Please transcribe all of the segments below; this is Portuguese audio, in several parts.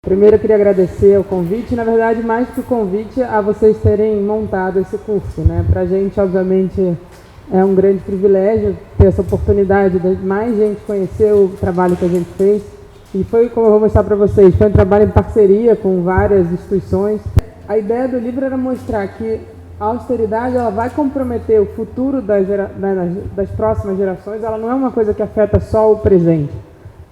Primeiro eu queria agradecer o convite, na verdade mais que o convite, a vocês terem montado esse curso, né? Para a gente, obviamente, é um grande privilégio ter essa oportunidade de mais gente conhecer o trabalho que a gente fez. E foi, como eu vou mostrar para vocês, foi um trabalho em parceria com várias instituições. A ideia do livro era mostrar que a austeridade ela vai comprometer o futuro das próximas gerações, ela não é uma coisa que afeta só o presente,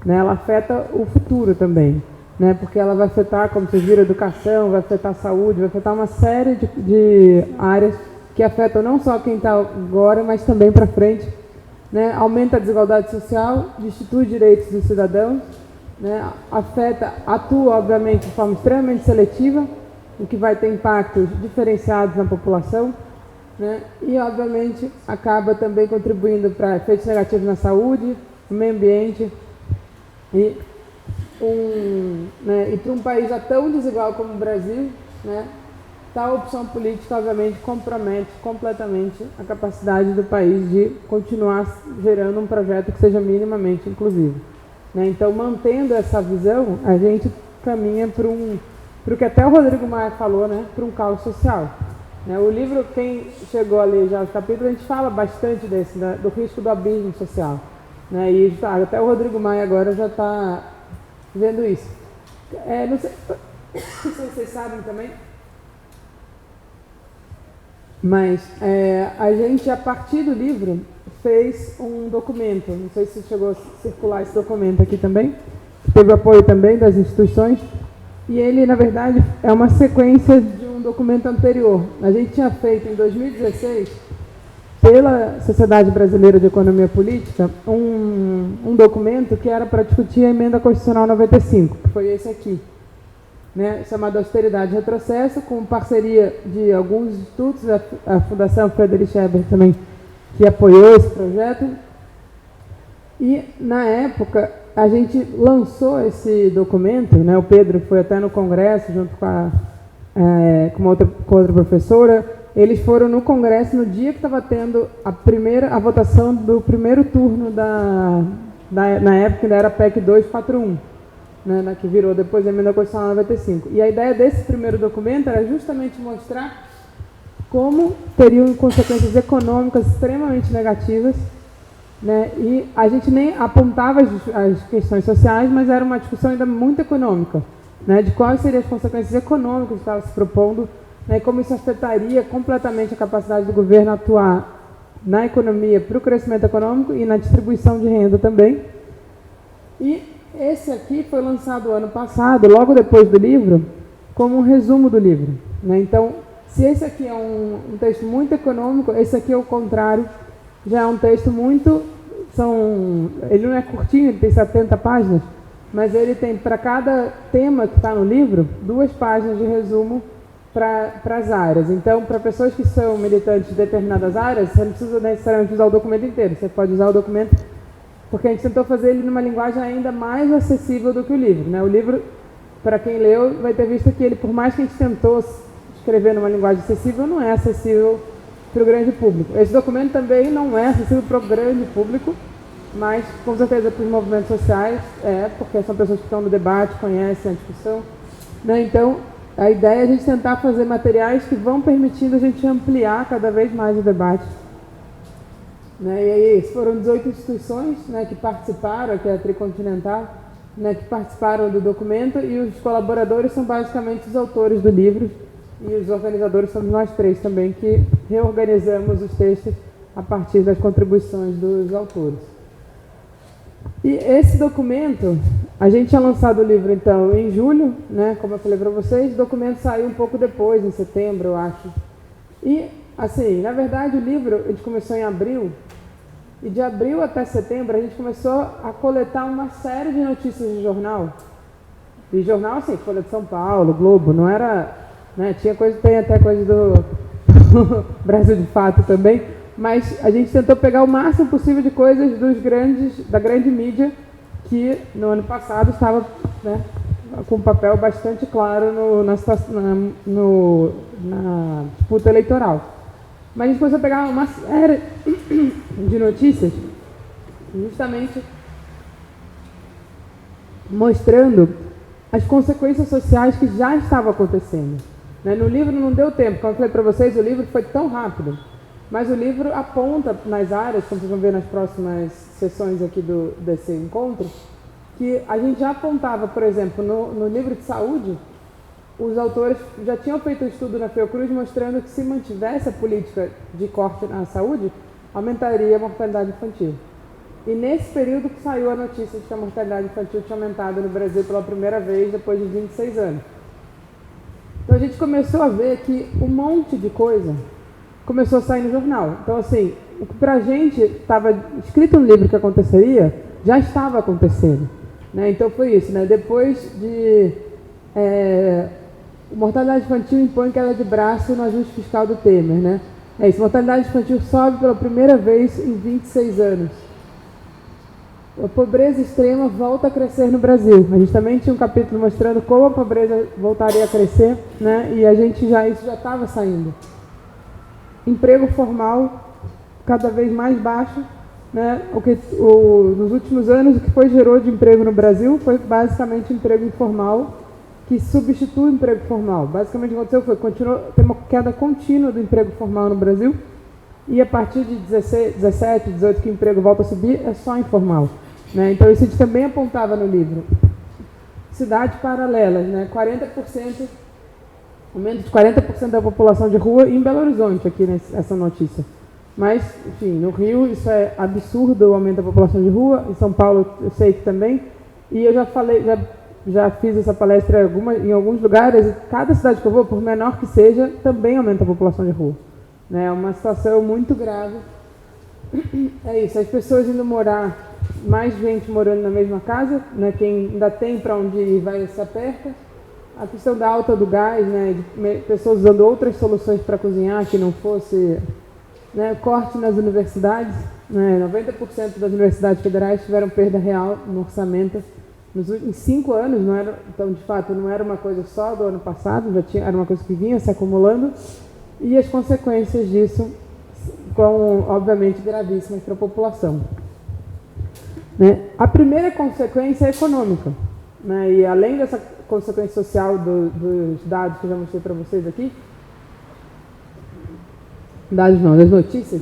né? Ela afeta o futuro também, né? Porque ela vai afetar, como vocês viram, a educação, vai afetar a saúde, vai afetar uma série de áreas que afetam não só quem está agora, mas também para frente, né? Aumenta a desigualdade social, destitui direitos dos cidadãos, né? Atua, obviamente, de forma extremamente seletiva, o que vai ter impactos diferenciados na população, né? E, obviamente, acaba também contribuindo para efeitos negativos na saúde, no meio ambiente e para um país já tão desigual como o Brasil, né? Tal opção política, obviamente, compromete completamente a capacidade do país de continuar gerando um projeto que seja minimamente inclusivo, né? Então, mantendo essa visão, a gente caminha para o que até o Rodrigo Maia falou, né? Para um caos social, né? O livro, quem chegou a ler já os capítulos, a gente fala bastante do risco do abismo social, né? E até o Rodrigo Maia agora já está vendo isso. Não sei se vocês sabem também, mas a gente, a partir do livro, fez um documento. Não sei se chegou a circular esse documento aqui também. Teve apoio também das instituições. E ele, na verdade, é uma sequência de um documento anterior. A gente tinha feito, em 2016, pela Sociedade Brasileira de Economia Política, um documento que era para discutir a Emenda Constitucional 95, que foi esse aqui, né, chamado Austeridade e Retrocesso, com parceria de alguns institutos, a Fundação Friedrich Ebert também, que apoiou esse projeto. E, na época, a gente lançou esse documento, né, o Pedro foi até no Congresso, junto com outra professora. Eles foram no Congresso no dia que estava tendo a votação do primeiro turno na época ainda era PEC 241, né, que virou depois a Emenda Constitucional 95. E a ideia desse primeiro documento era justamente mostrar como teriam consequências econômicas extremamente negativas, né, e a gente nem apontava as questões sociais, mas era uma discussão ainda muito econômica, né, de quais seriam as consequências econômicas que estava se propondo, né, como isso afetaria completamente a capacidade do governo atuar na economia para o crescimento econômico e na distribuição de renda também. E esse aqui foi lançado ano passado, logo depois do livro, como um resumo do livro, né? Então, se esse aqui é um texto muito econômico, esse aqui, ao contrário, já é um texto muito... ele não é curtinho, ele tem 70 páginas, mas ele tem, para cada tema que está no livro, 2 páginas de resumo para as áreas. Então, para pessoas que são militantes de determinadas áreas, você não precisa necessariamente usar o documento inteiro, você pode usar o documento, porque a gente tentou fazer ele numa linguagem ainda mais acessível do que o livro, né? O livro, para quem leu, vai ter visto que ele, por mais que a gente tentou escrever numa linguagem acessível, não é acessível para o grande público. Esse documento também não é acessível para o grande público, mas com certeza para os movimentos sociais porque são pessoas que estão no debate, conhecem a discussão, né? Então, a ideia é a gente tentar fazer materiais que vão permitindo a gente ampliar cada vez mais o debate, né? E aí foram 18 instituições, né, que participaram, que é a Tricontinental, né, que participaram do documento, e os colaboradores são basicamente os autores do livro, e os organizadores somos nós 3 também, que reorganizamos os textos a partir das contribuições dos autores. E esse documento, a gente tinha lançado o livro, então, em julho, né, como eu falei para vocês, o documento saiu um pouco depois, em setembro, eu acho. E, assim, na verdade, o livro, a gente começou em abril, e de abril até setembro, a gente começou a coletar uma série de notícias de jornal. E jornal, assim, Folha de São Paulo, Globo, não era... Né, tem até coisa do Brasil de Fato também, mas a gente tentou pegar o máximo possível de coisas da grande mídia, que no ano passado estava, né, com um papel bastante claro na disputa eleitoral. Mas a gente começou a pegar uma série de notícias justamente mostrando as consequências sociais que já estavam acontecendo. Né? No livro não deu tempo, como eu falei para vocês, o livro foi tão rápido, mas o livro aponta nas áreas, como vocês vão ver nas próximas sessões aqui desse encontro, que a gente já apontava, por exemplo, no livro de saúde, os autores já tinham feito um estudo na Fiocruz mostrando que se mantivesse a política de corte na saúde, aumentaria a mortalidade infantil. E nesse período que saiu a notícia de que a mortalidade infantil tinha aumentado no Brasil pela primeira vez depois de 26 anos. Então a gente começou a ver que um monte de coisa começou a sair no jornal. Então assim, o que pra gente estava escrito no livro que aconteceria, já estava acontecendo. Né? Então foi isso, né? Depois de... mortalidade infantil impõe queda de braço no ajuste fiscal do Temer, né? É isso, mortalidade infantil sobe pela primeira vez em 26 anos. A pobreza extrema volta a crescer no Brasil. A gente também tinha um capítulo mostrando como a pobreza voltaria a crescer, né? E isso já estava saindo. Emprego formal cada vez mais baixo, né? Nos últimos anos, o que gerou de emprego no Brasil foi basicamente emprego informal, que substitui o emprego formal. Basicamente o que aconteceu tem uma queda contínua do emprego formal no Brasil, e a partir de 17, 18 que o emprego volta a subir, é só informal. Né? Então isso a gente também apontava no livro. Cidades paralelas, né? 40%, aumento de 40% da população de rua em Belo Horizonte, aqui nessa notícia. Mas, enfim, no Rio isso é absurdo, o aumento da população de rua, em São Paulo eu sei que também, e eu já fiz essa palestra em alguns lugares, e cada cidade que eu vou, por menor que seja, também aumenta a população de rua. Né? É uma situação muito grave. É isso, as pessoas indo morar, mais gente morando na mesma casa, né? Quem ainda tem para onde ir vai se aperta. A questão da alta do gás, né? De pessoas usando outras soluções para cozinhar, que não fosse... Né? Corte nas universidades, né? 90% das universidades federais tiveram perda real no orçamento. Em 5 anos, então de fato não era uma coisa só do ano passado, era uma coisa que vinha se acumulando, e as consequências disso, obviamente, gravíssimas para a população. Né? A primeira consequência é econômica, né? E além dessa consequência social dos dados que eu já mostrei para vocês aqui, das notícias,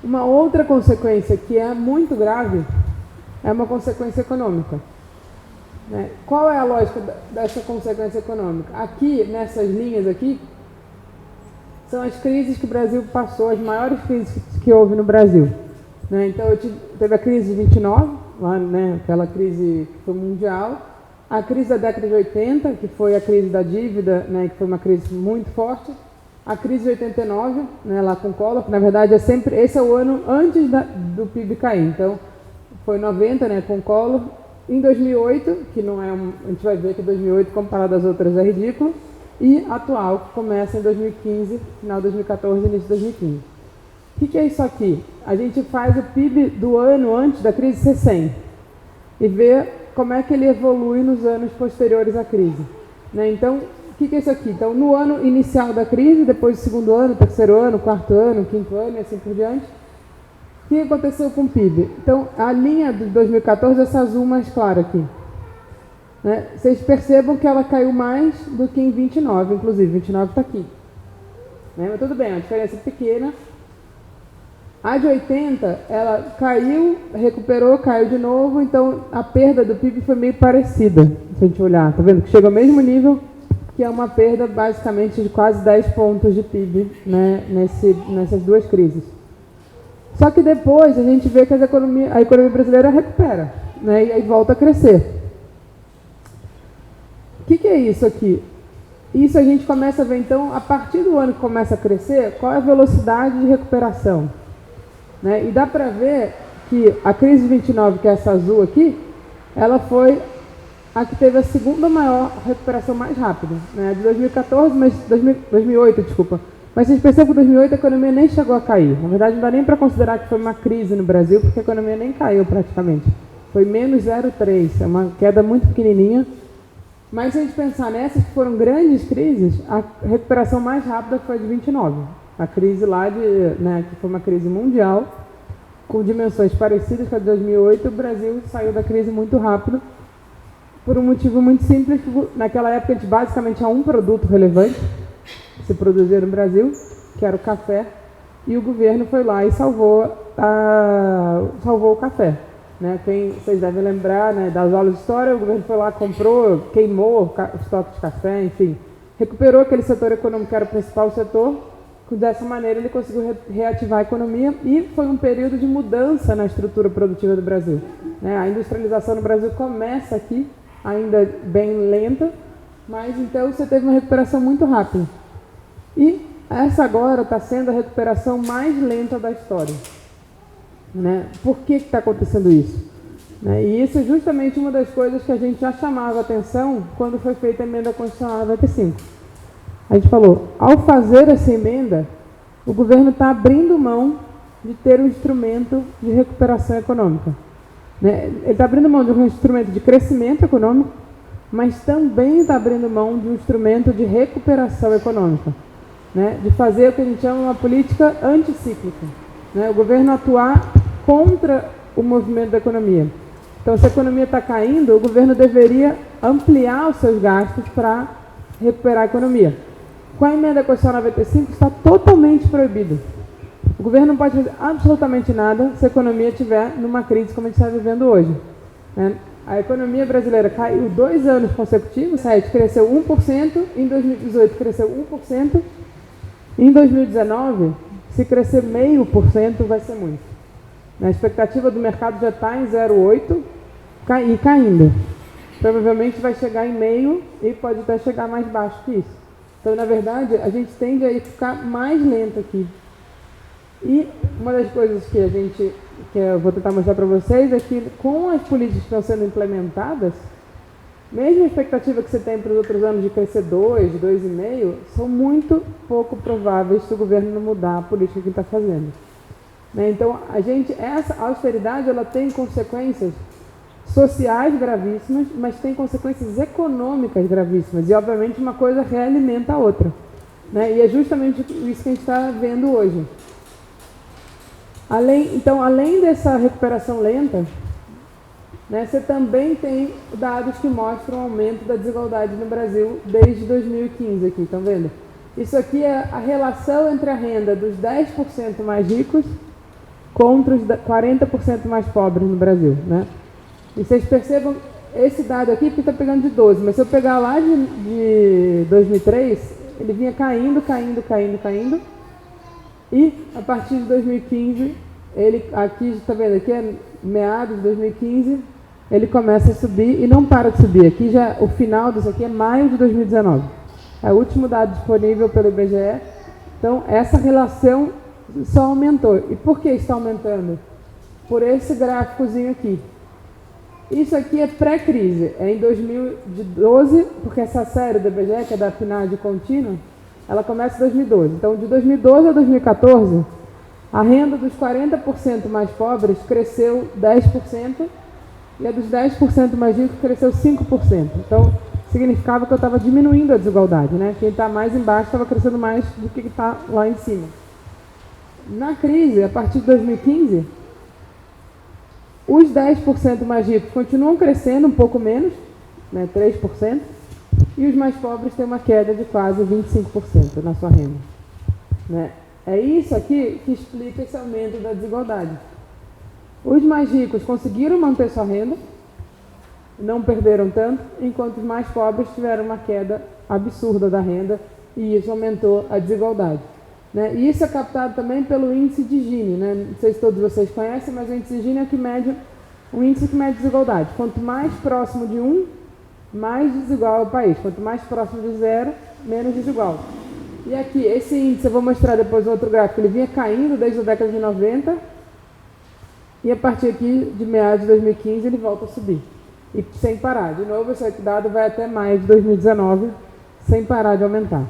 uma outra consequência que é muito grave é uma consequência econômica. Né? Qual é a lógica dessa consequência econômica? Aqui, nessas linhas aqui, são as crises que o Brasil passou, as maiores crises que houve no Brasil. Né? Então, teve a crise de 29, lá, né? Aquela crise que foi mundial, a crise da década de 80, que foi a crise da dívida, né? Que foi uma crise muito forte, a crise de 89, né? Lá com o Collor, que na verdade esse é o ano antes do PIB cair. Então, foi 90, né? Com o Collor. Em 2008, que não é a gente vai ver que 2008 comparado às outras é ridículo, e atual, que começa em 2015, final de 2014, início de 2015. O que é isso aqui? A gente faz o PIB do ano antes da crise ser 100 e vê como é que ele evolui nos anos posteriores à crise. Né? Então, o que é isso aqui? Então, no ano inicial da crise, depois do segundo ano, terceiro ano, quarto ano, quinto ano e assim por diante, o que aconteceu com o PIB? Então, a linha de 2014 é essa azul mais clara aqui. Né? Vocês percebam que ela caiu mais do que em 29, inclusive, 29 está aqui. Né? Mas tudo bem, a diferença é pequena. A de 80, ela caiu, recuperou, caiu de novo, então a perda do PIB foi meio parecida, se a gente olhar. Tá vendo que chega ao mesmo nível, que é uma perda basicamente de quase 10 pontos de PIB, né? Nessas duas crises. Só que depois a gente vê que a economia brasileira recupera, né? E aí volta a crescer. O que é isso aqui? Isso a gente começa a ver, então, a partir do ano que começa a crescer, qual é a velocidade de recuperação. Né? E dá para ver que a crise de 29, que é essa azul aqui, ela foi a que teve a segunda maior recuperação mais rápida. Né? De 2014, 2008, desculpa. Mas vocês percebem que em 2008 a economia nem chegou a cair. Na verdade, não dá nem para considerar que foi uma crise no Brasil, porque a economia nem caiu praticamente. Foi menos 0,3, é uma queda muito pequenininha. Mas se a gente pensar nessas que foram grandes crises, a recuperação mais rápida foi a de 29. A crise lá, que foi uma crise mundial, com dimensões parecidas com a de 2008, o Brasil saiu da crise muito rápido, por um motivo muito simples. Naquela época a gente basicamente tinha um produto relevante que se produzia no Brasil, que era o café, e o governo foi lá e salvou o café. Né? Vocês devem lembrar, né, das aulas de história, o governo foi lá, comprou, queimou o estoque de café, enfim, recuperou aquele setor econômico que era o principal setor. Dessa maneira ele conseguiu reativar a economia e foi um período de mudança na estrutura produtiva do Brasil. Né? A industrialização no Brasil começa aqui, ainda bem lenta, mas então você teve uma recuperação muito rápida. E essa agora está sendo a recuperação mais lenta da história. Né? Por que está acontecendo isso? Né? E isso é justamente uma das coisas que a gente já chamava atenção quando foi feita a emenda constitucional 95. A gente falou, ao fazer essa emenda, o governo está abrindo mão de ter um instrumento de recuperação econômica. Né? Ele está abrindo mão de um instrumento de crescimento econômico, mas também está abrindo mão de um instrumento de recuperação econômica. Né? De fazer o que a gente chama uma política anticíclica. Né? O governo atuar contra o movimento da economia. Então, se a economia está caindo, o governo deveria ampliar os seus gastos para recuperar a economia. Com a emenda constitucional 95 está totalmente proibido. O governo não pode fazer absolutamente nada se a economia estiver numa crise como a gente está vivendo hoje. Né? A economia brasileira caiu 2 anos consecutivos, cresceu 1%, em 2018 cresceu 1%, em 2019, se crescer 0,5% vai ser muito. A expectativa do mercado já está em 0,8% e caindo. Provavelmente vai chegar em 0,5% e pode até chegar mais baixo que isso. Então, na verdade, a gente tende a ficar mais lento aqui. E uma das coisas que eu vou tentar mostrar para vocês é que com as políticas que estão sendo implementadas, mesmo a expectativa que você tem para os outros anos de crescer 2, 2,5%, são muito pouco prováveis se o governo não mudar a política que está fazendo. Né? Então, essa austeridade ela tem consequências sociais gravíssimas, mas tem consequências econômicas gravíssimas. E, obviamente, uma coisa realimenta a outra. Né? E é justamente isso que a gente está vendo hoje. Além dessa recuperação lenta, né, você também tem dados que mostram o aumento da desigualdade no Brasil desde 2015. Aqui, estão vendo? Isso aqui é a relação entre a renda dos 10% mais ricos contra os 40% mais pobres no Brasil. Né? E vocês percebam esse dado aqui, porque está pegando de 12, mas se eu pegar lá de 2003, ele vinha caindo, e a partir de 2015, ele aqui, está vendo, aqui é meados de 2015, ele começa a subir e não para de subir. Aqui já, o final disso aqui é maio de 2019. É o último dado disponível pelo IBGE. Então, essa relação só aumentou. E por que está aumentando? Por esse gráficozinho aqui. Isso aqui é pré-crise, é em 2012, porque essa série do IBGE, que é da PNAD contínua, ela começa em 2012. Então, de 2012 a 2014, a renda dos 40% mais pobres cresceu 10%, e a dos 10% mais ricos cresceu 5%. Então, significava que eu estava diminuindo a desigualdade. Né? Quem está mais embaixo estava crescendo mais do que está lá em cima. Na crise, a partir de 2015... os 10% mais ricos continuam crescendo um pouco menos, né, 3%, e os mais pobres têm uma queda de quase 25% na sua renda. Né? É isso aqui que explica esse aumento da desigualdade. Os mais ricos conseguiram manter sua renda, não perderam tanto, enquanto os mais pobres tiveram uma queda absurda da renda, e isso aumentou a desigualdade. Né? E isso é captado também pelo índice de Gini. Né? Não sei se todos vocês conhecem, mas o índice de Gini é o índice que mede desigualdade. Quanto mais próximo de 1, mais desigual é o país. Quanto mais próximo de 0, menos desigual. E aqui, esse índice, eu vou mostrar depois no outro gráfico, ele vinha caindo desde a década de 90, e a partir aqui de meados de 2015 ele volta a subir. E sem parar. De novo, esse dado vai até maio de 2019, sem parar de aumentar.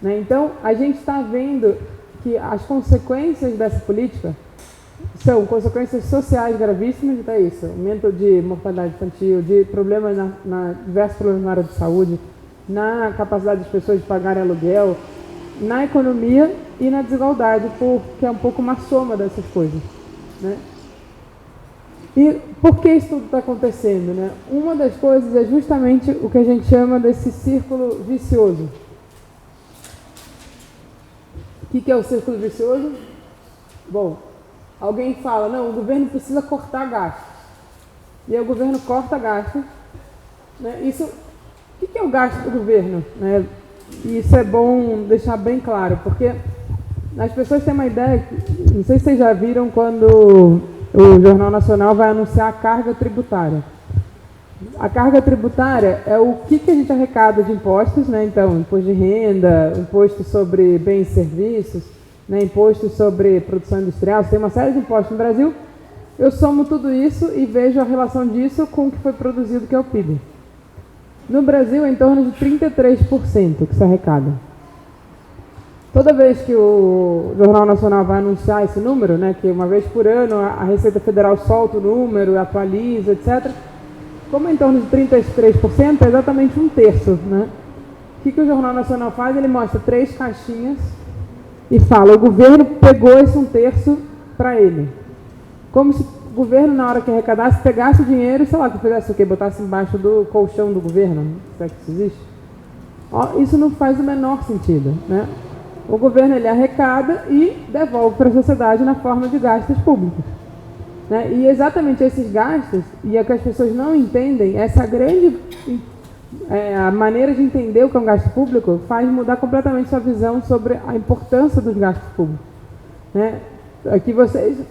Né? Então, a gente está vendo que as consequências dessa política são consequências sociais gravíssimas, então é isso, aumento de mortalidade infantil, de problemas diversos problemas na área de saúde, na capacidade das pessoas de pagarem aluguel, na economia e na desigualdade, que é um pouco uma soma dessas coisas. Né? E por que isso tudo está acontecendo, né? Uma das coisas é justamente o que a gente chama desse círculo vicioso. O que é o círculo vicioso? Bom, alguém fala, não, o governo precisa cortar gastos. E aí o governo corta gastos. Né? Isso, o que é o gasto do governo? Né? E isso é bom deixar bem claro, porque as pessoas têm uma ideia, não sei se vocês já viram quando o Jornal Nacional vai anunciar a carga tributária. A carga tributária é o que a gente arrecada de impostos, né? Então, imposto de renda, imposto sobre bens e serviços, né? Imposto sobre produção industrial, tem uma série de impostos no Brasil. Eu somo tudo isso e vejo a relação disso com o que foi produzido, que é o PIB. No Brasil, é em torno de 33% que se arrecada. Toda vez que o Jornal Nacional vai anunciar esse número, né, que uma vez por ano a Receita Federal solta o número, atualiza, etc., como é em torno de 33%, é exatamente um terço. Né? O que o Jornal Nacional faz? Ele mostra 3 caixinhas e fala, o governo pegou esse um terço para ele. Como se o governo, na hora que arrecadasse, pegasse o dinheiro, sei lá, que fizesse o quê? Botasse embaixo do colchão do governo, será que isso existe? Isso não faz o menor sentido. Né? O governo ele arrecada e devolve para a sociedade na forma de gastos públicos. Né? E exatamente esses gastos, e é que as pessoas não entendem, essa grande a maneira de entender o que é um gasto público faz mudar completamente sua visão sobre a importância dos gastos públicos. Né? Aqui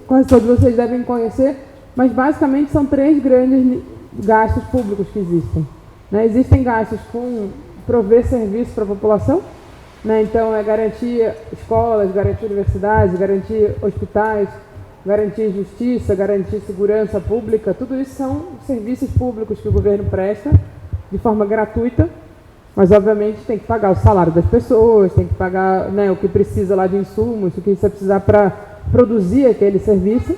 quase todos vocês devem conhecer, mas basicamente são 3 grandes gastos públicos que existem. Né? Existem gastos com prover serviço para a população, né? Então é garantir escolas, garantir universidades, garantir hospitais, garantir justiça, garantir segurança pública, tudo isso são serviços públicos que o governo presta de forma gratuita, mas obviamente tem que pagar o salário das pessoas, tem que pagar, né, o que precisa lá de insumos, o que você precisar para produzir aquele serviço.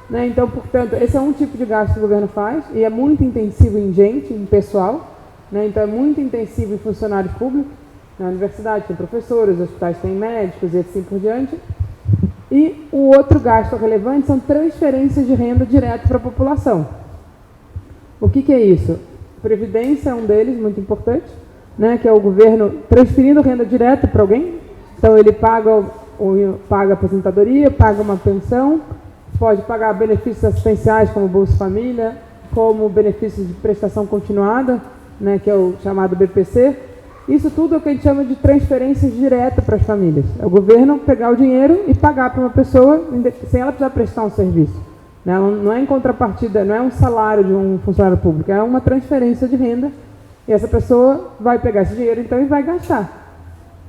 Né? Então, portanto, esse é um tipo de gasto que o governo faz e é muito intensivo em gente, em pessoal. Né? Então, é muito intensivo em funcionários públicos. Na universidade tem professores, os hospitais têm médicos e assim por diante. E o outro gasto relevante são transferências de renda direto para a população. O que é isso? Previdência é um deles, muito importante, né, que é o governo transferindo renda direta para alguém. Então, ele paga aposentadoria, paga uma pensão, pode pagar benefícios assistenciais como Bolsa Família, como benefícios de prestação continuada, né, que é o chamado BPC. Isso tudo é o que a gente chama de transferências diretas para as famílias. É o governo pegar o dinheiro e pagar para uma pessoa sem ela precisar prestar um serviço. Né? Não é em contrapartida, não é um salário de um funcionário público, é uma transferência de renda e essa pessoa vai pegar esse dinheiro então e vai gastar.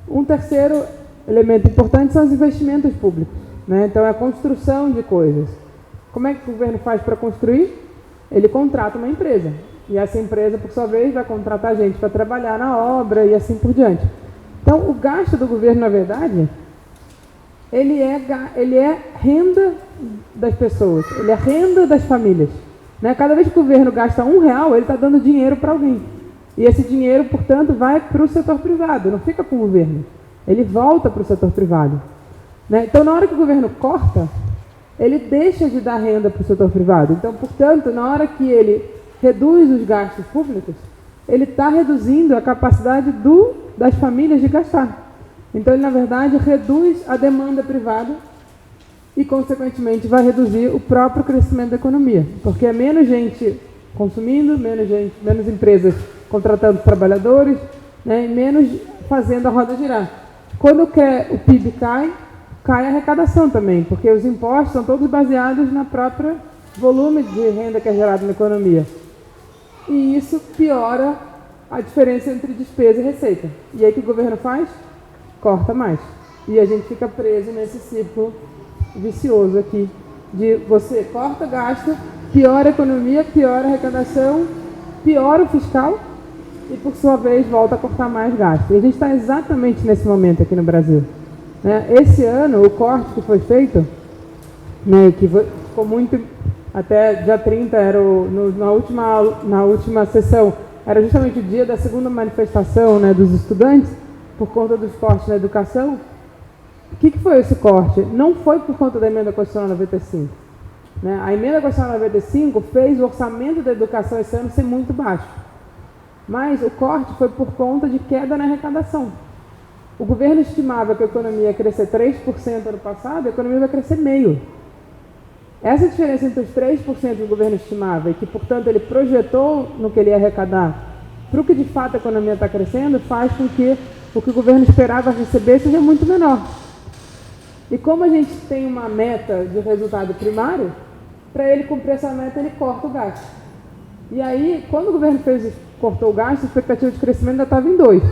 Um terceiro elemento importante são os investimentos públicos. Né? Então é a construção de coisas. Como é que o governo faz para construir? Ele contrata uma empresa. E essa empresa, por sua vez, vai contratar gente para trabalhar na obra e assim por diante. Então, o gasto do governo, na verdade, ele é renda das pessoas, ele é renda das famílias. Né? Cada vez que o governo gasta R$1, ele está dando dinheiro para alguém. E esse dinheiro, portanto, vai para o setor privado, não fica com o governo. Ele volta para o setor privado. Né? Então, na hora que o governo corta, ele deixa de dar renda para o setor privado. Então, portanto, na hora que ele reduz os gastos públicos, ele está reduzindo a capacidade das famílias de gastar. Então, ele, na verdade, reduz a demanda privada e, consequentemente, vai reduzir o próprio crescimento da economia. Porque é menos gente consumindo, menos empresas contratando trabalhadores, né, e menos fazendo a roda girar. Quando o PIB cai a arrecadação também, porque os impostos são todos baseados na própria volume de renda que é gerado na economia. E isso piora a diferença entre despesa e receita. E aí o que o governo faz? Corta mais. E a gente fica preso nesse círculo vicioso aqui, de você corta gasto, piora a economia, piora a arrecadação, piora o fiscal e, por sua vez, volta a cortar mais gasto. E a gente está exatamente nesse momento aqui no Brasil. Né? Esse ano, o corte que foi feito, né, que ficou muito... Até dia 30, na última sessão, era justamente o dia da segunda manifestação, né, dos estudantes, por conta dos cortes na educação. O que foi esse corte? Não foi por conta da emenda constitucional 95. Né? A emenda constitucional 95 fez o orçamento da educação esse ano ser muito baixo. Mas o corte foi por conta de queda na arrecadação. O governo estimava que a economia ia crescer 3% ano passado, a economia vai crescer 0,5%. Essa diferença entre os 3% que o governo estimava e que, portanto, ele projetou no que ele ia arrecadar para o que de fato a economia está crescendo, faz com que o que o governo esperava receber seja muito menor. E como a gente tem uma meta de resultado primário, para ele cumprir essa meta, ele corta o gasto. E aí, quando o governo cortou o gasto, a expectativa de crescimento ainda estava em 2%.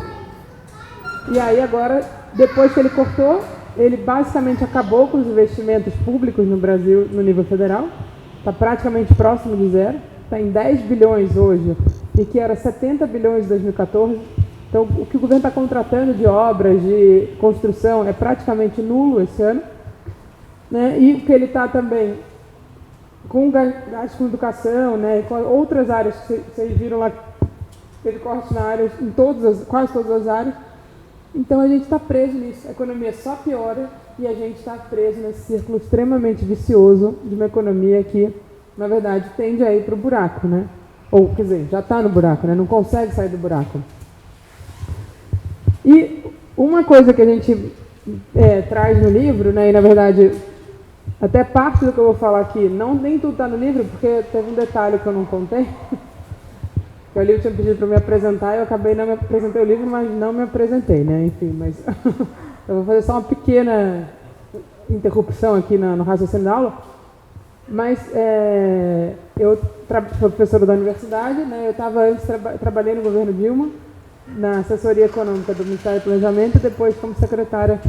E aí agora, depois que ele cortou, ele basicamente acabou com os investimentos públicos no Brasil no nível federal, está praticamente próximo de zero, está em 10 bilhões hoje, e que era 70 bilhões em 2014. Então, o que o governo está contratando de obras, de construção, é praticamente nulo esse ano. Né? E o que ele está também com gasto com educação, né? E com outras áreas que vocês viram lá, teve corte na área, em quase todas as áreas. Então, a gente está preso nisso. A economia só piora e a gente está preso nesse círculo extremamente vicioso de uma economia que, na verdade, tende a ir para o buraco, né? Ou, quer dizer, já está no buraco, né? Não consegue sair do buraco. E uma coisa que a gente traz no livro, né? E, na verdade, até parte do que eu vou falar aqui, nem tudo está no livro, porque teve um detalhe que eu não contei. Que o livro tinha pedido para me apresentar, eu acabei não me apresentei o livro, mas não me apresentei, né? Enfim, mas eu vou fazer só uma pequena interrupção aqui no raciocínio da aula. Mas eu sou professora da universidade, né? Eu estava antes, trabalhei no governo Dilma, na assessoria econômica do Ministério do Planejamento e depois como secretária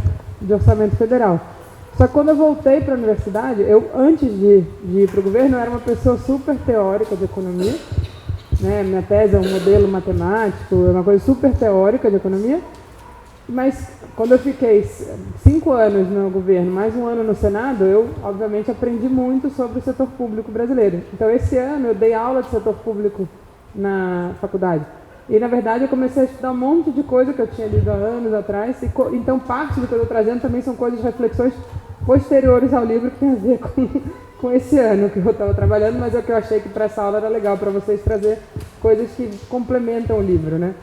de Orçamento Federal. Só que quando eu voltei para a universidade, antes de ir para o governo, eu era uma pessoa super teórica de economia. Né? Minha tese é um modelo matemático, é uma coisa super teórica de economia, mas quando eu fiquei 5 anos no governo, mais 1 ano no Senado, eu, obviamente, aprendi muito sobre o setor público brasileiro. Então, esse ano, eu dei aula de setor público na faculdade. E, na verdade, eu comecei a estudar um monte de coisa que eu tinha lido há anos atrás. Então, parte do que eu estou trazendo também são coisas, reflexões posteriores ao livro que tem a ver com esse ano que eu estava trabalhando, mas é o que eu achei que para essa aula era legal, para vocês trazer coisas que complementam o livro, né?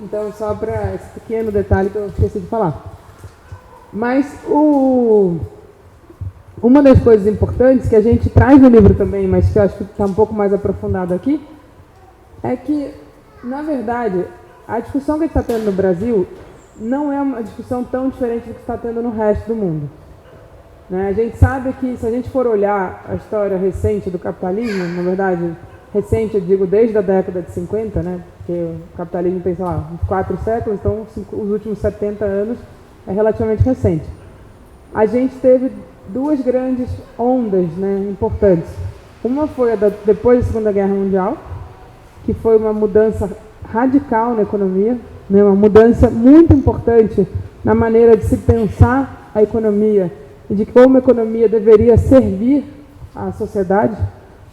Então, só para esse pequeno detalhe que eu esqueci de falar. Mas uma das coisas importantes que a gente traz no livro também, mas que eu acho que está um pouco mais aprofundado aqui, é que, na verdade, a discussão que a gente está tendo no Brasil não é uma discussão tão diferente do que está tendo no resto do mundo. Né? A gente sabe que, se a gente for olhar a história recente do capitalismo, na verdade, recente, eu digo desde a década de 50, né? Porque o capitalismo tem, sei lá, uns 4 séculos, então os últimos 70 anos é relativamente recente. A gente teve 2 grandes ondas, né, importantes. Uma foi depois da Segunda Guerra Mundial, que foi uma mudança radical na economia, né, uma mudança muito importante na maneira de se pensar a economia e de como a economia deveria servir à sociedade.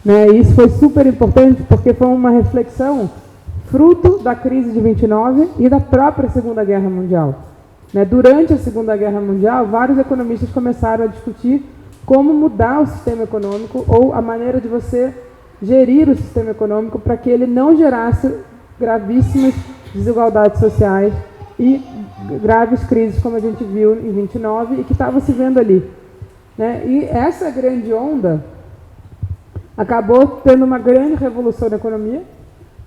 Né, e isso foi super importante porque foi uma reflexão fruto da crise de 29 e da própria Segunda Guerra Mundial. Né, durante a Segunda Guerra Mundial, vários economistas começaram a discutir como mudar o sistema econômico ou a maneira de você gerir o sistema econômico para que ele não gerasse gravíssimas desigualdades sociais e graves crises como a gente viu em 29 e que estava se vendo ali. Né? E essa grande onda acabou tendo uma grande revolução na economia,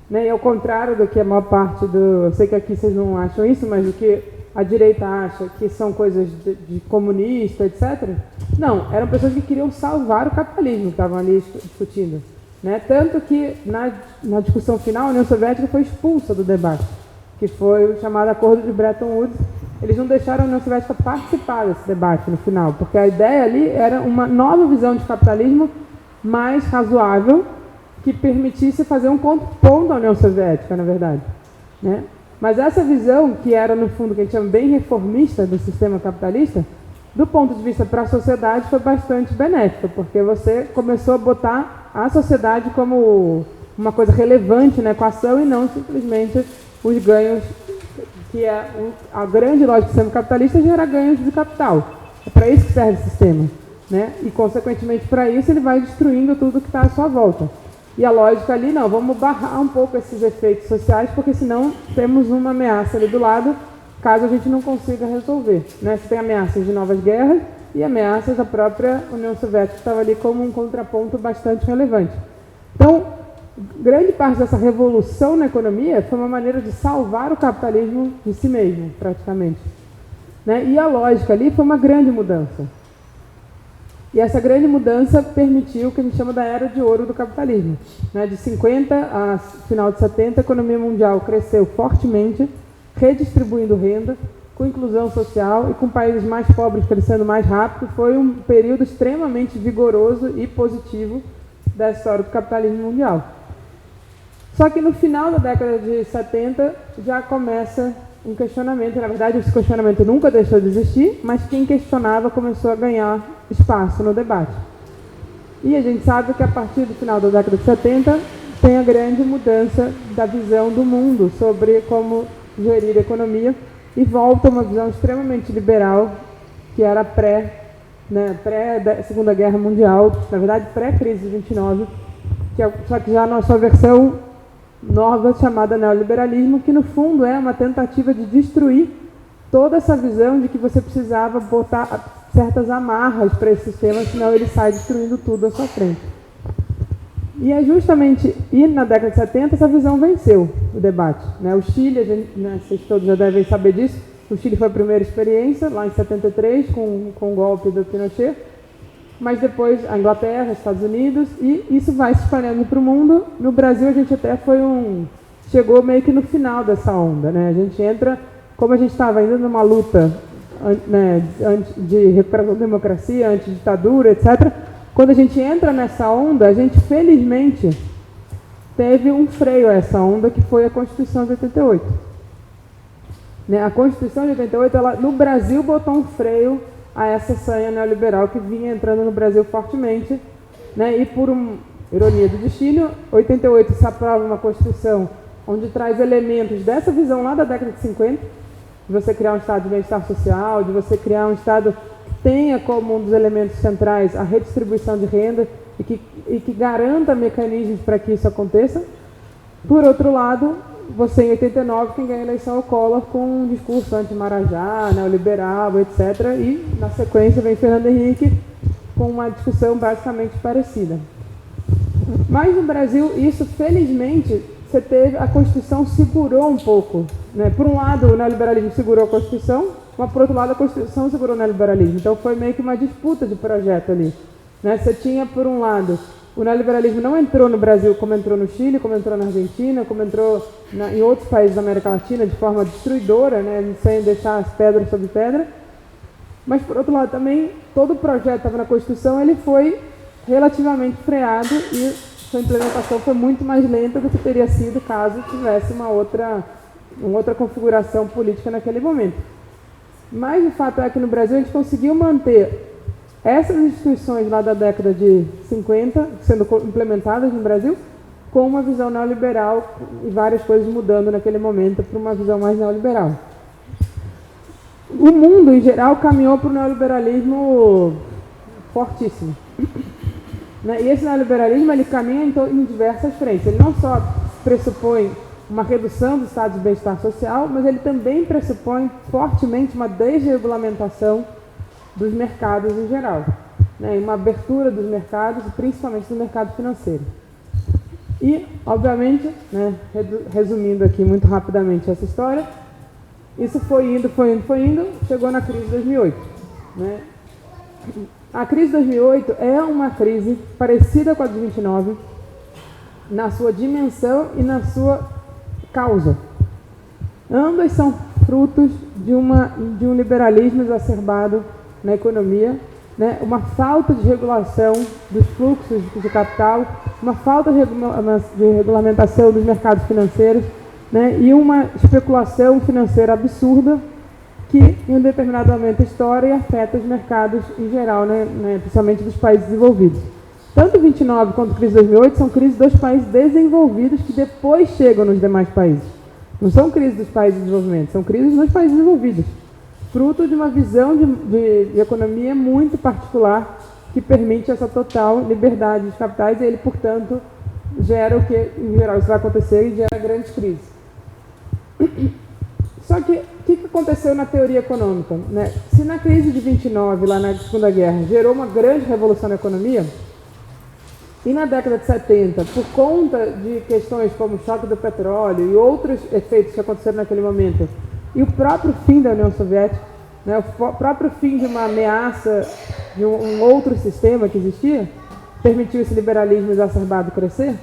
né? E ao contrário do que a maior parte eu sei que aqui vocês não acham isso, mas o que a direita acha que são coisas de comunista, etc. Não, eram pessoas que queriam salvar o capitalismo que estavam ali discutindo. Né? Tanto que na discussão final a União Soviética foi expulsa do debate, que foi o chamado Acordo de Bretton Woods. Eles não deixaram a União Soviética participar desse debate no final, porque a ideia ali era uma nova visão de capitalismo mais razoável, que permitisse fazer um contraponto à União Soviética, na verdade. Né? Mas essa visão, que era no fundo, que a gente chama bem reformista do sistema capitalista, do ponto de vista para a sociedade foi bastante benéfica, porque você começou a botar a sociedade como uma coisa relevante na equação e não simplesmente os ganhos, que a grande lógica do sistema capitalista gera ganhos de capital. É para isso que serve o sistema. né? E, consequentemente, para isso, ele vai destruindo tudo que está à sua volta. E a lógica ali, não, vamos barrar um pouco esses efeitos sociais, porque senão temos uma ameaça ali do lado, caso a gente não consiga resolver, né? Você tem ameaças de novas guerras e ameaças da própria União Soviética, que estava ali como um contraponto bastante relevante. Então, grande parte dessa revolução na economia foi uma maneira de salvar o capitalismo de si mesmo, praticamente, né? E a lógica ali foi uma grande mudança. E essa grande mudança permitiu o que a gente chama da era de ouro do capitalismo, né? De 50 a final de 70, a economia mundial cresceu fortemente, redistribuindo renda, com inclusão social e com países mais pobres crescendo mais rápido. Foi um período extremamente vigoroso e positivo da história do capitalismo mundial. Só que no final da década de 70 já começa um questionamento. Na verdade, esse questionamento nunca deixou de existir, mas quem questionava começou a ganhar espaço no debate. E a gente sabe que a partir do final da década de 70 tem a grande mudança da visão do mundo sobre como gerir a economia e volta uma visão extremamente liberal, que era pré-Segunda Guerra Mundial, na verdade pré-crise de 29, só que já na sua versão nova chamada neoliberalismo, que no fundo é uma tentativa de destruir toda essa visão de que você precisava botar certas amarras para esse sistema, senão ele sai destruindo tudo à sua frente. E é justamente, e na década de 70, essa visão venceu o debate, né? O Chile, vocês todos já devem saber disso, o Chile foi a primeira experiência, lá em 73, com o golpe do Pinochet, mas depois a Inglaterra, Estados Unidos, e isso vai se espalhando para o mundo. No Brasil, a gente até chegou meio que no final dessa onda, né? A gente entra, como a gente estava ainda numa luta, né, de recuperação da democracia, anti-ditadura, etc., quando a gente entra nessa onda, a gente, felizmente, teve um freio a essa onda, que foi a Constituição de 88. Né? A Constituição de 88, ela, no Brasil, botou um freio a essa sanha neoliberal que vinha entrando no Brasil fortemente, né? E por ironia do destino, 88 se aprova uma Constituição onde traz elementos dessa visão lá da década de 50, de você criar um estado de bem-estar social, de você criar um estado que tenha como um dos elementos centrais a redistribuição de renda e que garanta mecanismos para que isso aconteça. Por outro lado, você em 89, quem ganha a eleição é o Collor com um discurso anti-Marajá, neoliberal, etc. E, na sequência, vem Fernando Henrique com uma discussão basicamente parecida. Mas no Brasil, isso, felizmente, a Constituição segurou um pouco, né? Por um lado, o neoliberalismo segurou a Constituição, mas, por outro lado, a Constituição segurou o neoliberalismo. Então, foi meio que uma disputa de projeto ali, né? Você tinha, por um lado, o neoliberalismo não entrou no Brasil como entrou no Chile, como entrou na Argentina, como entrou em outros países da América Latina de forma destruidora, né, sem deixar as pedras sobre pedra. Mas, por outro lado, também, todo o projeto que estava na Constituição, ele foi relativamente freado e sua implementação foi muito mais lenta do que teria sido caso tivesse uma outra configuração política naquele momento. Mas o fato é que no Brasil a gente conseguiu manter essas instituições lá da década de 50, sendo implementadas no Brasil, com uma visão neoliberal e várias coisas mudando naquele momento para uma visão mais neoliberal. O mundo, em geral, caminhou para o neoliberalismo fortíssimo. Né? E esse neoliberalismo ele caminha em diversas frentes. Ele não só pressupõe uma redução dos estados de bem-estar social, mas ele também pressupõe fortemente uma desregulamentação dos mercados em geral, né? Uma abertura dos mercados, principalmente do mercado financeiro. E, obviamente, né, resumindo aqui muito rapidamente essa história, isso foi indo, chegou na crise de 2008. Né? A crise de 2008 é uma crise parecida com a de 29, na sua dimensão e na sua causa. Ambas são frutos de um liberalismo exacerbado na economia, né? Uma falta de regulação dos fluxos de capital, uma falta de regulamentação dos mercados financeiros, né? E uma especulação financeira absurda que, em um determinado momento da história, afeta os mercados em geral, né? Principalmente dos países desenvolvidos. Tanto 29 quanto a crise de 2008 são crises dos países desenvolvidos que depois chegam nos demais países. Não são crises dos países de desenvolvimento, são crises dos países desenvolvidos. Fruto de uma visão de economia muito particular que permite essa total liberdade dos capitais e ele, portanto, gera o que, em geral, isso vai acontecer e gera grandes crises. Só que, o que aconteceu na teoria econômica, né? Se na crise de 29, lá na Segunda Guerra, gerou uma grande revolução na economia, e na década de 70, por conta de questões como o choque do petróleo e outros efeitos que aconteceram naquele momento, e o próprio fim da União Soviética, né, o próprio fim de uma ameaça de um outro sistema que existia, permitiu esse liberalismo exacerbado crescer,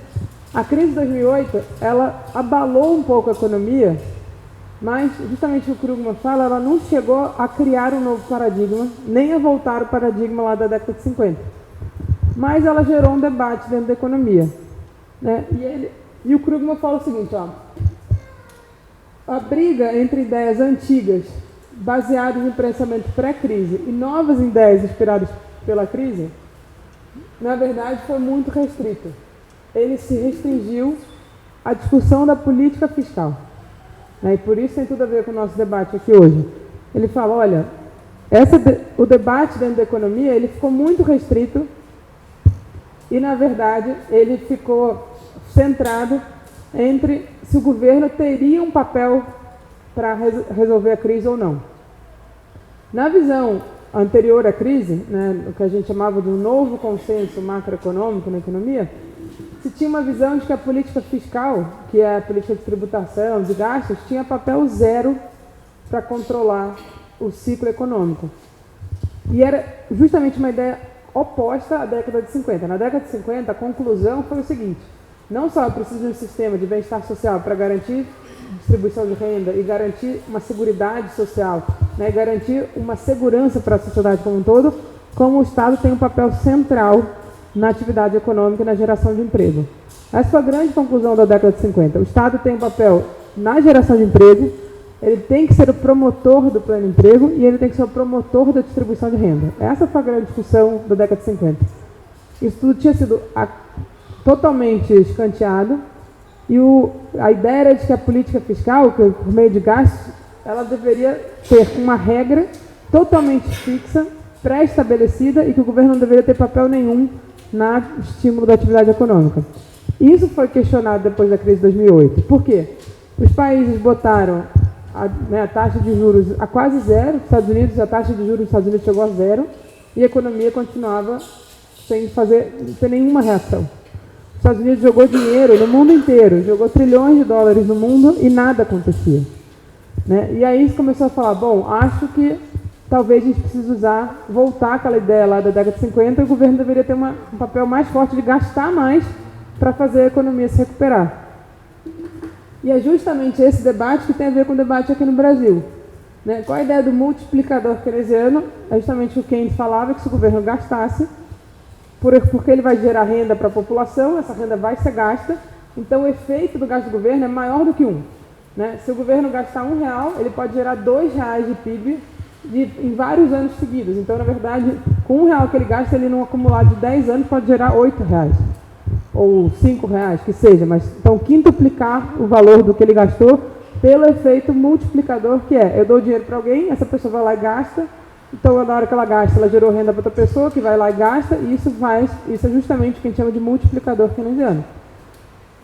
a crise de 2008, ela abalou um pouco a economia, mas, justamente o que o Krugman fala, ela não chegou a criar um novo paradigma, nem a voltar ao paradigma lá da década de 50. Mas ela gerou um debate dentro da economia, né? E o Krugman fala o seguinte, ó, a briga entre ideias antigas, baseadas em pensamento pré-crise, e novas ideias inspiradas pela crise, na verdade foi muito restrita. Ele se restringiu à discussão da política fiscal. E por isso tem tudo a ver com o nosso debate aqui hoje. Ele fala, olha, o debate dentro da economia ele ficou muito restrito e, na verdade, ele ficou centrado entre se o governo teria um papel para resolver a crise ou não. Na visão anterior à crise, né, o que a gente chamava de um novo consenso macroeconômico na economia, se tinha uma visão de que a política fiscal, que é a política de tributação, de gastos, tinha papel zero para controlar o ciclo econômico. E era justamente uma ideia oposta à década de 50. Na década de 50, a conclusão foi o seguinte, não só precisa de um sistema de bem-estar social para garantir distribuição de renda e garantir uma seguridade social, né, e garantir uma segurança para a sociedade como um todo, como o Estado tem um papel central na atividade econômica e na geração de emprego. Essa foi a grande conclusão da década de 50. O Estado tem um papel na geração de emprego, ele tem que ser o promotor do pleno emprego e ele tem que ser o promotor da distribuição de renda. Essa foi a grande discussão da década de 50. Isso tudo tinha sido totalmente escanteado e a ideia era de que a política fiscal, que por meio de gastos, ela deveria ter uma regra totalmente fixa, pré-estabelecida e que o governo não deveria ter papel nenhum na estímulo da atividade econômica. Isso foi questionado depois da crise de 2008. Por quê? Os países botaram a taxa de juros a quase zero, os Estados Unidos, a taxa de juros dos Estados Unidos chegou a zero e a economia continuava sem nenhuma reação. Os Estados Unidos jogou dinheiro no mundo inteiro, jogou trilhões de dólares no mundo e nada acontecia. Né? E aí começou a falar, bom, acho que talvez a gente precise voltar àquela ideia lá da década de 50 e o governo deveria ter um papel mais forte de gastar mais para fazer a economia se recuperar. E é justamente esse debate que tem a ver com o debate aqui no Brasil. Né? Qual a ideia do multiplicador keynesiano? É justamente o que Keynes falava, que se o governo gastasse, porque ele vai gerar renda para a população, essa renda vai ser gasta, então o efeito do gasto do governo é maior do que um. Né? Se o governo gastar R$1, ele pode gerar R$2 de PIB em vários anos seguidos. Então, na verdade, com R$1 que ele gasta, ele num acumulado de 10 anos pode gerar R$8. Ou R$5, que seja. Mas, então, quintuplicar o valor do que ele gastou pelo efeito multiplicador, que é, eu dou dinheiro para alguém, essa pessoa vai lá e gasta, então, na hora que ela gasta, ela gerou renda para outra pessoa, que vai lá e gasta, e isso é justamente o que a gente chama de multiplicador keynesiano.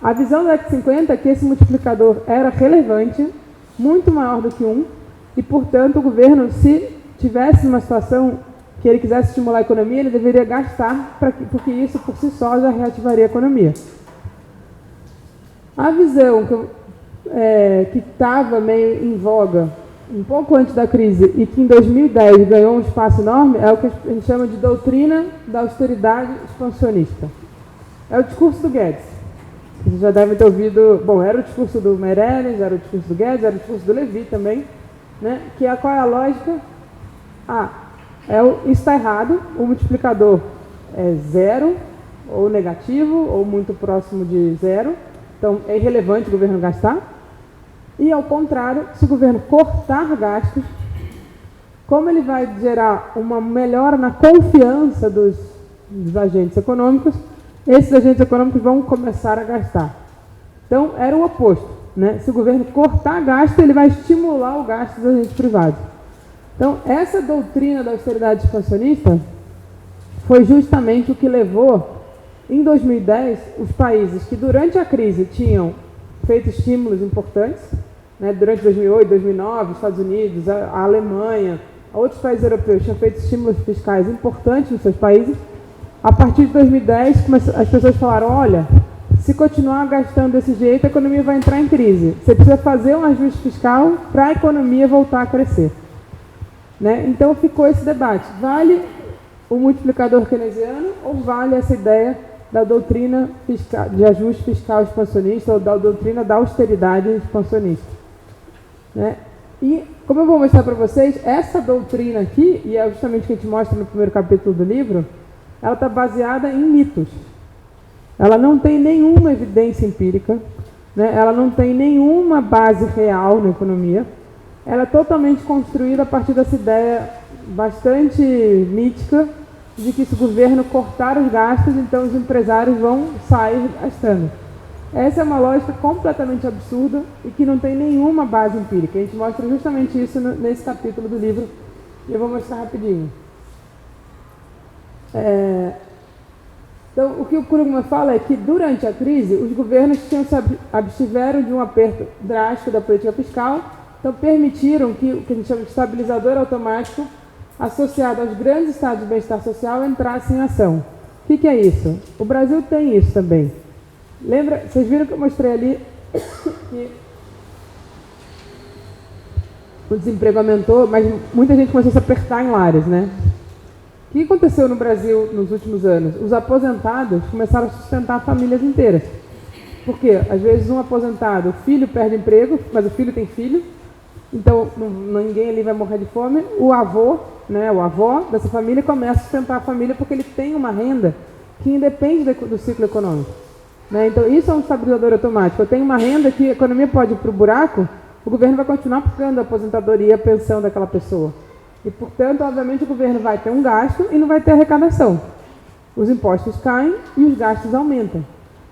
A visão da década de 50 é que esse multiplicador era relevante, muito maior do que um, e, portanto, o governo, se tivesse uma situação que ele quisesse estimular a economia, ele deveria gastar, porque isso, por si só, já reativaria a economia. A visão que estava meio em voga, um pouco antes da crise, e que em 2010 ganhou um espaço enorme, é o que a gente chama de doutrina da austeridade expansionista. É o discurso do Guedes. Vocês já devem ter ouvido, bom, era o discurso do Meirelles, era o discurso do Guedes, era o discurso do Levy também, né? Qual é a lógica? Isso está errado, o multiplicador é zero, ou negativo, ou muito próximo de zero, então é irrelevante o governo gastar. E, ao contrário, se o governo cortar gastos, como ele vai gerar uma melhora na confiança dos agentes econômicos, esses agentes econômicos vão começar a gastar. Então, era o oposto. Né? Se o governo cortar gasto, ele vai estimular o gasto dos agentes privados. Então, essa doutrina da austeridade expansionista foi justamente o que levou, em 2010, os países que durante a crise tinham feito estímulos importantes, né, durante 2008, 2009, Estados Unidos, a Alemanha, outros países europeus tinham feito estímulos fiscais importantes nos seus países. A partir de 2010, as pessoas falaram, olha, se continuar gastando desse jeito, a economia vai entrar em crise. Você precisa fazer um ajuste fiscal para a economia voltar a crescer. Né? Então ficou esse debate. Vale o multiplicador keynesiano ou vale essa ideia da doutrina fiscal, de ajuste fiscal expansionista ou da doutrina da austeridade expansionista? Né? E, como eu vou mostrar para vocês, essa doutrina aqui, e é justamente o que a gente mostra no primeiro capítulo do livro, ela está baseada em mitos. Ela não tem nenhuma evidência empírica, né? Ela não tem nenhuma base real na economia. Ela é totalmente construída a partir dessa ideia bastante mítica de que se o governo cortar os gastos, então os empresários vão sair gastando. Essa é uma lógica completamente absurda e que não tem nenhuma base empírica. A gente mostra justamente isso nesse capítulo do livro e eu vou mostrar rapidinho. Então, o que o Krugman fala é que durante a crise, os governos se abstiveram de um aperto drástico da política fiscal, então permitiram que o que a gente chama de estabilizador automático, associado aos grandes estados de bem-estar social, entrasse em ação. O que é isso? O Brasil tem isso também. Lembra, vocês viram que eu mostrei ali que o desemprego aumentou, mas muita gente começou a se apertar em lares, né? O que aconteceu no Brasil nos últimos anos? Os aposentados começaram a sustentar famílias inteiras. Por quê? Às vezes um aposentado, o filho perde emprego, mas o filho tem filho, então ninguém ali vai morrer de fome. O avô, né, o avó dessa família começa a sustentar a família porque ele tem uma renda que independe do ciclo econômico. Né? Então isso é um estabilizador automático. Eu tenho uma renda que a economia pode ir para o buraco, o governo vai continuar pagando a aposentadoria e a pensão daquela pessoa. E, portanto, obviamente, o governo vai ter um gasto e não vai ter arrecadação. Os impostos caem e os gastos aumentam.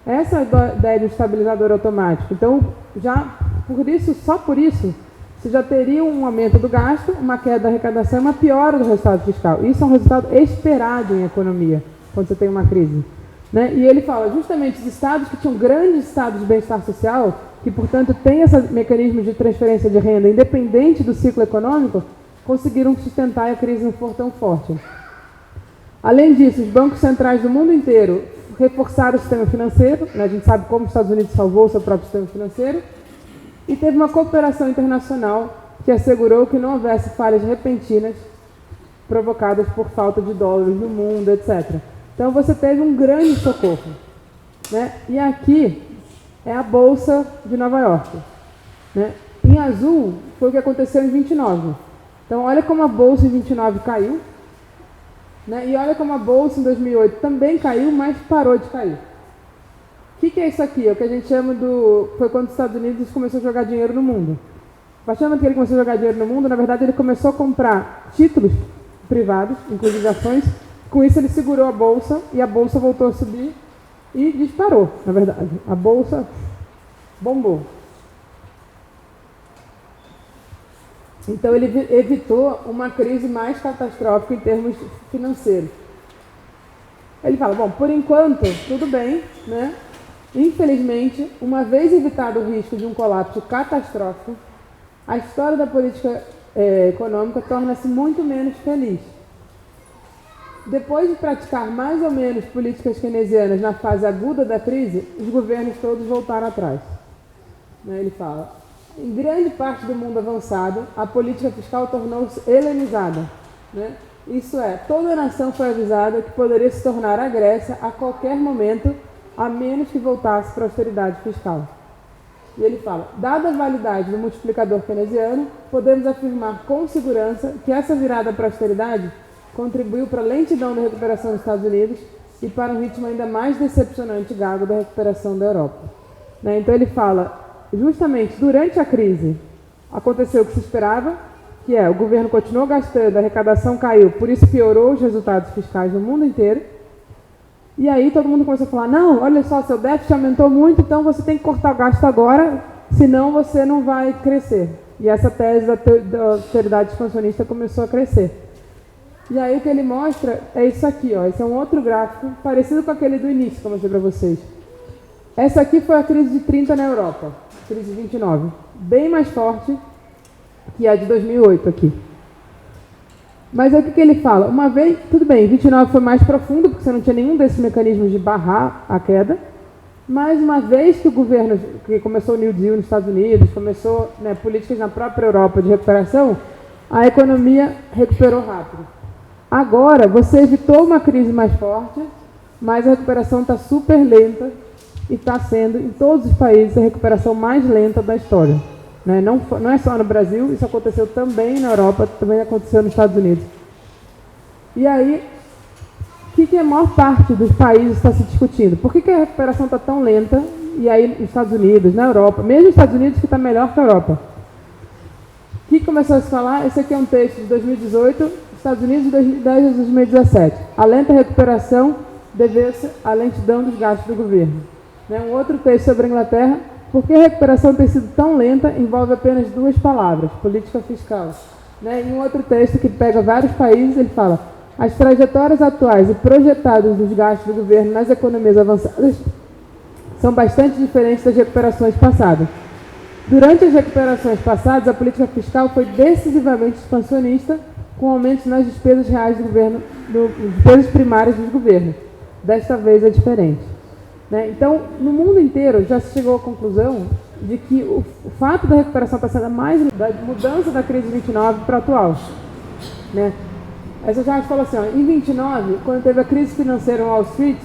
Essa é a ideia do estabilizador automático. Então, já por isso, só por isso, você já teria um aumento do gasto, uma queda da arrecadação e uma piora do resultado fiscal. Isso é um resultado esperado em economia, quando você tem uma crise. Né? E ele fala, justamente, os estados que tinham grandes estados de bem-estar social, que, portanto, têm esse mecanismo de transferência de renda independente do ciclo econômico, conseguiram sustentar e a crise não for tão forte. Além disso, os bancos centrais do mundo inteiro reforçaram o sistema financeiro, né? A gente sabe como os Estados Unidos salvou o seu próprio sistema financeiro, e teve uma cooperação internacional que assegurou que não houvesse falhas repentinas provocadas por falta de dólares no mundo, etc. Então você teve um grande socorro. Né? E aqui é a Bolsa de Nova York. Né? Em azul foi o que aconteceu em 29. Então, olha como a Bolsa em 29 caiu, né? E olha como a Bolsa em 2008 também caiu, mas parou de cair. O que é isso aqui? É o que a gente chama do... Foi quando os Estados Unidos começou a jogar dinheiro no mundo. A partir do momento que ele começou a jogar dinheiro no mundo, na verdade, ele começou a comprar títulos privados, inclusive ações. Com isso, ele segurou a Bolsa e a Bolsa voltou a subir e disparou, na verdade. A Bolsa bombou. Então, ele evitou uma crise mais catastrófica em termos financeiros. Ele fala, bom, por enquanto, tudo bem, né? Infelizmente, uma vez evitado o risco de um colapso catastrófico, a história da política econômica torna-se muito menos feliz. Depois de praticar mais ou menos políticas keynesianas na fase aguda da crise, os governos todos voltaram atrás. Né? Ele fala... Em grande parte do mundo avançado, a política fiscal tornou-se helenizada. Né? Isso é, toda a nação foi avisada que poderia se tornar a Grécia a qualquer momento, a menos que voltasse para a austeridade fiscal. E ele fala, dada a validade do multiplicador keynesiano, podemos afirmar com segurança que essa virada para a austeridade contribuiu para a lentidão da recuperação dos Estados Unidos e para um ritmo ainda mais decepcionante e gago da recuperação da Europa. Né? Então ele fala... Justamente durante a crise aconteceu o que se esperava, que é o governo continuou gastando, a arrecadação caiu, por isso piorou os resultados fiscais no mundo inteiro. E aí todo mundo começou a falar, não, olha só, seu déficit aumentou muito, então você tem que cortar o gasto agora, senão você não vai crescer. E essa tese da austeridade expansionista começou a crescer. E aí o que ele mostra é isso aqui, ó. Esse é um outro gráfico, parecido com aquele do início que eu mostrei para vocês. Essa aqui foi a crise de 30 na Europa, crise de 29. Bem mais forte que a de 2008 aqui. Mas é o que ele fala? Uma vez, tudo bem, 29 foi mais profundo, porque você não tinha nenhum desses mecanismos de barrar a queda. Mas uma vez que o governo, que começou o New Deal nos Estados Unidos, começou, né, políticas na própria Europa de recuperação, a economia recuperou rápido. Agora, você evitou uma crise mais forte, mas a recuperação está super lenta e está sendo, em todos os países, a recuperação mais lenta da história. Né? Não é só no Brasil, isso aconteceu também na Europa, também aconteceu nos Estados Unidos. E aí, o que a maior parte dos países está se discutindo? Por que a recuperação está tão lenta? E aí, nos Estados Unidos, na Europa, mesmo nos Estados Unidos, que está melhor que a Europa. O que começou a se falar? Esse aqui é um texto de 2018, Estados Unidos, de 2010 a 2017. A lenta recuperação deveu-se à lentidão dos gastos do governo. Um outro texto sobre a Inglaterra. Por que a recuperação tem sido tão lenta? Envolve apenas duas palavras, política fiscal. Em um outro texto que pega vários países, ele fala: as trajetórias atuais e projetadas dos gastos do governo nas economias avançadas são bastante diferentes das recuperações passadas. Durante as recuperações passadas, a política fiscal foi decisivamente expansionista, com aumentos nas despesas reais do governo, despesas primárias dos governos. Desta vez é diferente. Então, no mundo inteiro já se chegou à conclusão de que o fato da recuperação está sendo mais da mudança da crise de 29 para a atual. Essa já falou assim, ó, em 29, quando teve a crise financeira em Wall Street,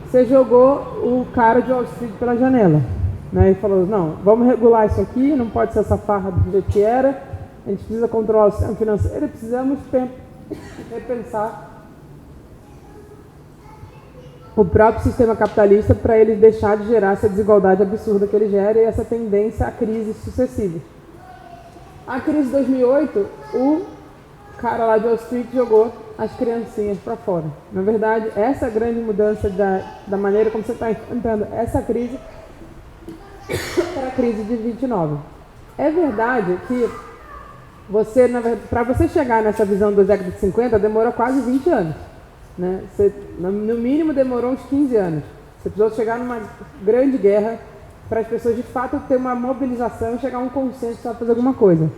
você jogou o cara de Wall Street pela janela. E falou, não, vamos regular isso aqui, não pode ser essa farra do jeito que era, a gente precisa controlar o sistema financeiro e precisamos repensar o próprio sistema capitalista para ele deixar de gerar essa desigualdade absurda que ele gera e essa tendência a crises sucessivas. A crise de 2008, o cara lá de Wall Street jogou as criancinhas para fora. Na verdade, essa grande mudança da maneira como você está enfrentando essa crise para a crise de 29. É verdade que para você chegar nessa visão da década de 50, demorou quase 20 anos. Você, no mínimo, demorou uns 15 anos. Você precisou chegar numa grande guerra para as pessoas, de fato, ter uma mobilização e chegar a um consenso para fazer alguma coisa.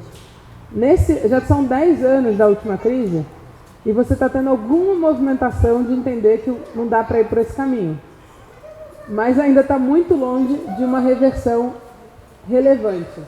Já são 10 anos da última crise e você está tendo alguma movimentação de entender que não dá para ir por esse caminho. Mas ainda está muito longe de uma reversão relevante.